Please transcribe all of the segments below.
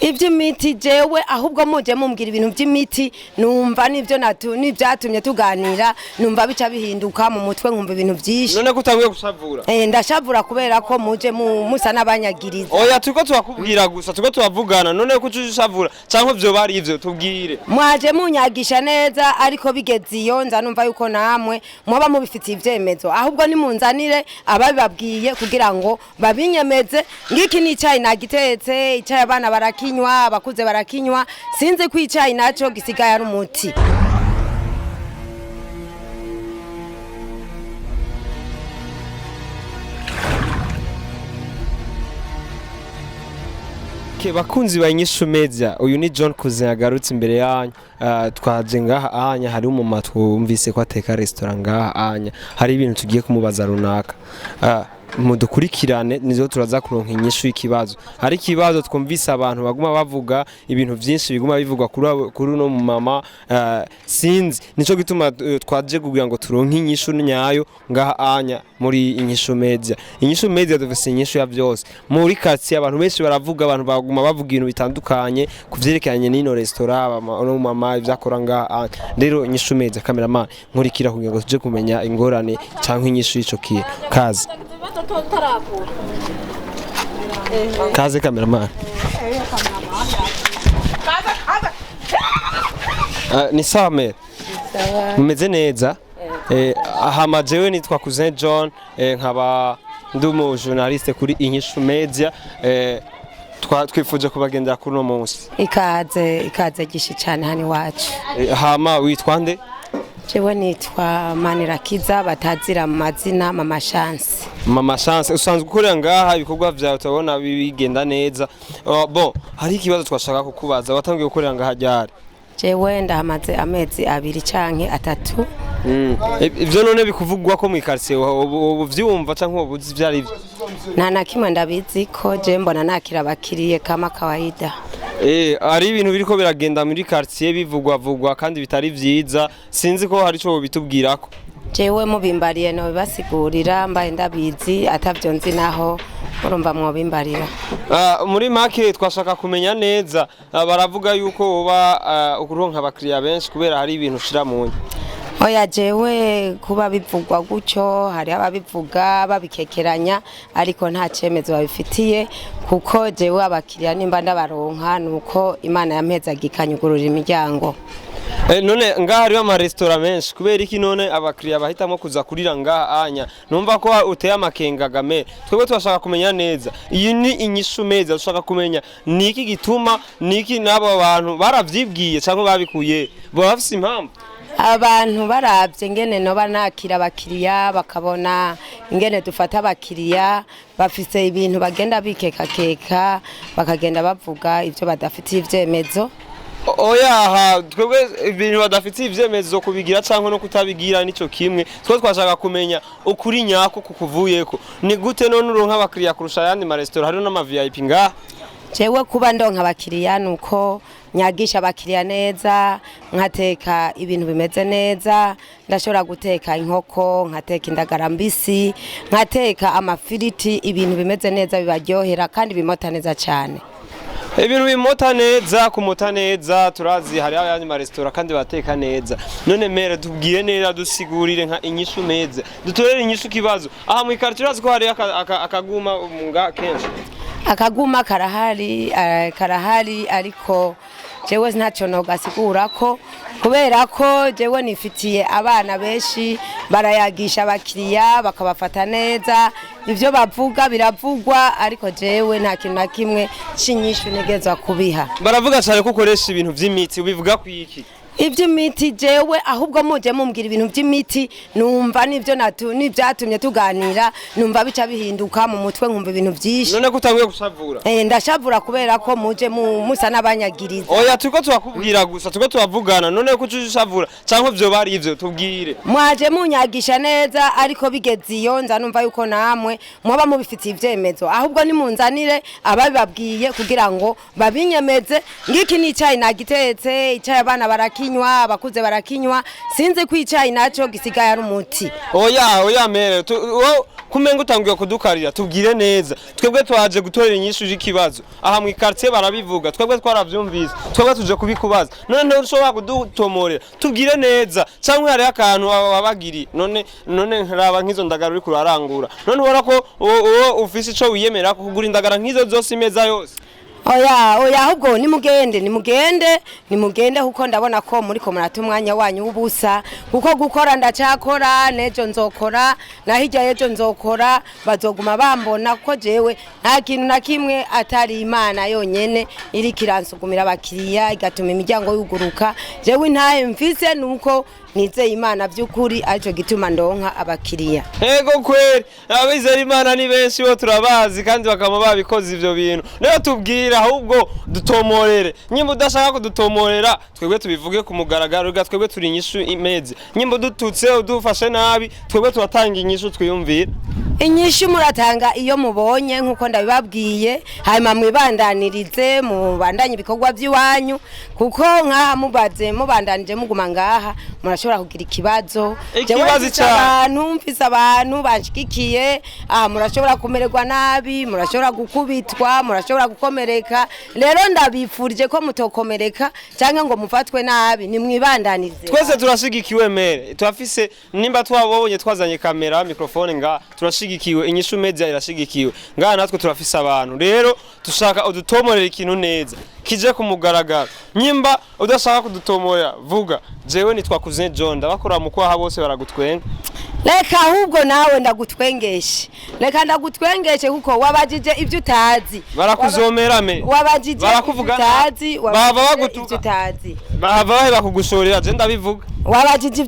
iby'imiti jewe ahubwo muje mumbwira ibintu by'imiti numva nivyo nivyatumye tuganira numva bica bihinduka mu mutwe nkumva ibintu byinshi. None kutanguye gushavura? Ndashavura kubera ko muje musa n'abanyagiriza. Oya turiko twakubwira gusa turiko twavugana none ko ushavura canke vyo bari ivyo tubwire. Mwaje munyagisha neza ariko bigeze iyo nza numva yuko namwe mwoba mubifitiye ivyemezo ahubwo ni munzanire ababibabwiye kugira ngo babinyemeze ngiki ni icyayi nagitetse icyayi abana barakinywa abakuze barakinywa sinzi ko icyayi naco gisigaye ari umuti. Bakunzi banyishu media uyu ni John Cousin yagarutse imbere yanyu twaje ngaha anya hari umuma twumvise ko ateka restaurant ngaha anya hari ibintu tugiye kumubaza runaka mudukurikirane nizo turaza kuronka inyishu y'ikibazo hari kibazo twumvise abantu baguma bavuga ibintu byinshi biguma bivugwa kuri uno mama sinzi nico gituma twaje kugira ngo turonke inyishu nyayo ngaha anya muri inyishu media dufise inyishu ya byose muri quartier abantu benshi baravuga abantu baguma bavuga ibintu bitandukanye kuvyerekanye n'ino restaurant no mama ivyakora ngaha rero inyishu media cameraman nkurikira kugira ngo tuje kumenya ingorane canke inyishu y'ico kintu kazi kaze cameraman ni sawa mere mumeze neza aha jewe nitwa Cousin John nkaba ndumu journaliste kuri inyishu media twifuje kubagendera kuri no munsi ikaze gishi cyane hani wacu hama witwa nde jewe nitwa Manirakiza batazira mu mazina Mama Chance usanzwe ukorera ngaha ibikorwa vyawe utabona bigenda neza bon hari ikibazo twashaka kukubaza watangiye gukorera ngaha ryari jewe ndahamaze amezi 2 canke 3 ivyo none bikuvugwa ko mu quartier ubu vyumva canke ubuzi vyari ivyo nta nakimwe ndabizi ko je mbona nakira bakiriye kama kawaida ari ibintu biriko biragenda muri quartier bivugwa kandi bitari vyiza sinzi ko hari cyo bitubwirako jewe mubimbariye no bibasigurira mbaye ndabizi atavyo nzi naho urumva mwobimbarira muri make twashaka kumenya neza baravuga yuko uba ukuronka abakiriya benshi kubera hari ibintu ushira mu oya jewe kuba bivugwa gucyo hari ababivuga babikekeranya ariko nta cemezo babifitiye kuko jewe abakiriya nimba ndabaronka nuko Imana yampezagikanyugurura imiryango none ngaha hariho ama restaurant menshi kubera iki none abakiriya bahitamo kuza kurira ngaha anya numva ko uteye amakenga game twebwe twashaka kumenya neza iyi ni inyishu meza dushaka kumenya niki gituma niki nabo bantu baravyibwiye cyangwa babikuye bafise impamvu abantu baravye ngene no banakira abakiriya bakabona ingene dufata abakiriya bafise ibintu bagenda bikekakeka bakagenda bavuga ivyo badafitiye ivyemezo oya twebwe ibintu badafitiye ivyemezo kubigira canke no kutabigira nico kimwe twe twashaka kumenya ukuri nyako kukuvuyeko ni gute none uronka abakiriya kurusha yandi ma restaurant hari n'ama VIP ngaha jewe kuba ndonka abakiriya nuko nyagisha abakiriya neza nkateka ibintu bimeze neza ndashobora guteka inkoko nkateka indagara mbisi nkateka amafiriti ibintu bimeze neza bibaryohera kandi bimota neza cyane ibintu bimota neza kumota neza turazi hari abandi ma restaurant kandi bateka neza none mere tubwiye neza dusigurire nka inyishu meza dutorere inyishu kibazo aha mu quartier urazi ko hari akaguma munga kenshi akaguma karahari ariko jewe ntacyo nogasigura ko kubera ko jewe nifitiye abana benshi barayagisha abakiriya bakabafata neza ivyo bavuga biravugwa ariko jewe nta kintu na kimwe cinyishu negezwa kubiha baravuga cyane ko ukoresha ibintu vy'imiti ubivuga ku iki iby'imiti jewe ahubwo muje mumbwira ibintu by'imiti numva nivyo nivyatumye tuganira numva bica bihinduka mu mutwe nkumva ibintu byinshi none kutanguye gushavura ndashavura kubera ko muje musa n'abanyagiriza oya turiko twakubwira gusa turiko twavugana none ko ushavura canke vyo bari ivyo tubwire mwaje munyagisha neza ariko bigeze iyo nza numva yuko namwe mwoba mubifitiye ivyemezo ahubwo ni munzanire ababibabwiye kugira ngo babinyemeze ngiki ni icyayi nagitetse icyayi abana barakinywa abakuze barakinywa sinzi ko icyayi naco gisigaye ari umuti oya mere kumenga utangiye kudukarira tubwire neza twebwe twaje gutorera inyishu y'ikibazo aha mu quartier barabivuga twebwe twaravyumvise twebwe tuje kubikubaza none ushobora kudutomorera tubwire neza cyangwa hari akantu wabagiri none nkaraba nk'izo ndagara uri kurarangura none ubona ko ufise ico wiyemera kugura indagara nk'izo zose imeza yose oya ahubwo nimugende kuko ndabona ko muri ko murata umwanya wanyu w'ubusa kuko gukora ndacakora nejo nzokora na hirya yejo nzokora bazoguma bambona kuko jewe nta kintu na kimwe atari Imana yonyene iri kiransugumira abakiriya igatuma imiryango yuguruka jewe ntahe mfise nuko nizeye Imana by'ukuri aricyo gituma ndonka abakiriya ego kweri abizera Imana ni benshi bo turabazi kandi bakama babikoze ivyo bintu rero tubwira ahubwo dutomorere nyimba udashaka kudutomorera twebwe tubivuge ku mugaragaro rega twebwe turi inyishu imeze nyimba dututse udufashe nabi twebwe turatanga inyishu twiyumvira inyishu muratanga iyo mubonye nkuko ndabibabwiye hanyuma mwibandanirize mubandanye ibikorwa by'iwanyu kuko nkaha mubaze mubandanije muguma ngaha murashobora kugira ikibazo cy'abantu mfise abantu banshigikiye murashobora kumererwa nabi murashobora gukubitwa murashobora gukomereka rero ndabifurije ko mutokomereka cyangwa ngo mufatwe nabi ni mwibandanirize twese turashigikiwe mere twafise nimba twabonye twazanye kamera microphone nga turashigikiwe inyishu media irashigikiwe ngaha natwe turafise abantu rero tushaka udutomorera ikintu neza kije kumugaragara nyimba udashaka kudutomorera vuga jewe nitwakuze John ndabakora mu kwaha bose baragutwenga reka ahubwo nawe ndagutwengeshe kuko wabajije ibyo utazi barakuzomera me wabajije ibyo utazi baba bagutuka baba bakugushorera je ndabivuga wabajije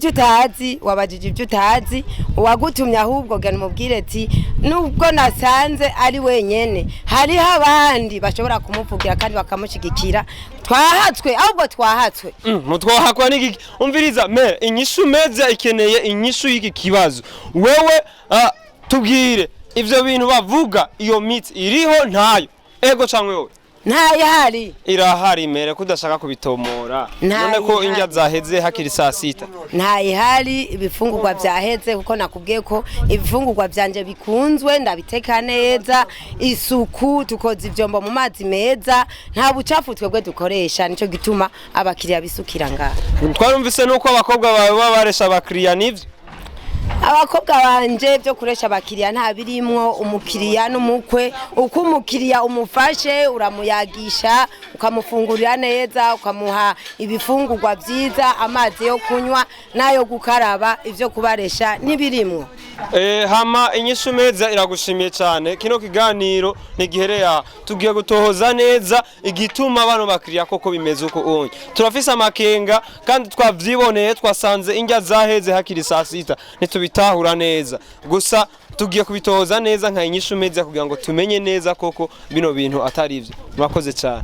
ibyo utazi wagutumye ahubwo gana umubwire ati nubwo nasanze ari wenyene hariho abandi bashobora kumuvugira kandi bakamushigikira twahatswe mutwahakwa n'iki umviriza mere inyishu meza ikeneye inyishu y'iki kibazo wewe tubwire ivyo bintu bavuga iyo miti iriho ntayo ego cyangwa wewe ntayihari irahari mere kudashaka kubitomora none ko indya zaheze hakiri saa sita ntayihari ibifungurwa byaheze kuko nakubwiye ko ibifungurwa byanje bikunzwe ndabiteka neza isuku tukoza ivyombo mu mazi meza nta bucafu twebwe dukoresha nico gituma abakiriya bisukira ngaha twarumvise nuko abakobwa bawe baresha abakiriya nivyo abakobwa banje byo kuresha abakiriya nta birimwo umukiriya n'umukwe uko umukiriya umufashe uramuyagisha ukamufungurira neza ukamuha ibifungurwa byiza amazi yo kunywa nayo gukaraba ivyo kubaresha nibirimwo hama inyishu meza iragushimiye cyane kino kiganiro nigihereya tugiye gutohoza neza igituma abantu bakiriya koko bimeze uko onye turafise amakenga kandi twavyiboneye twasanze indya zaheze hakiri saa sita nitubitahura neza gusa tugiye kubitohoza neza nka inyishu meza kugira ngo tumenye neza koko bino bintu atari ivyo murakoze cyane.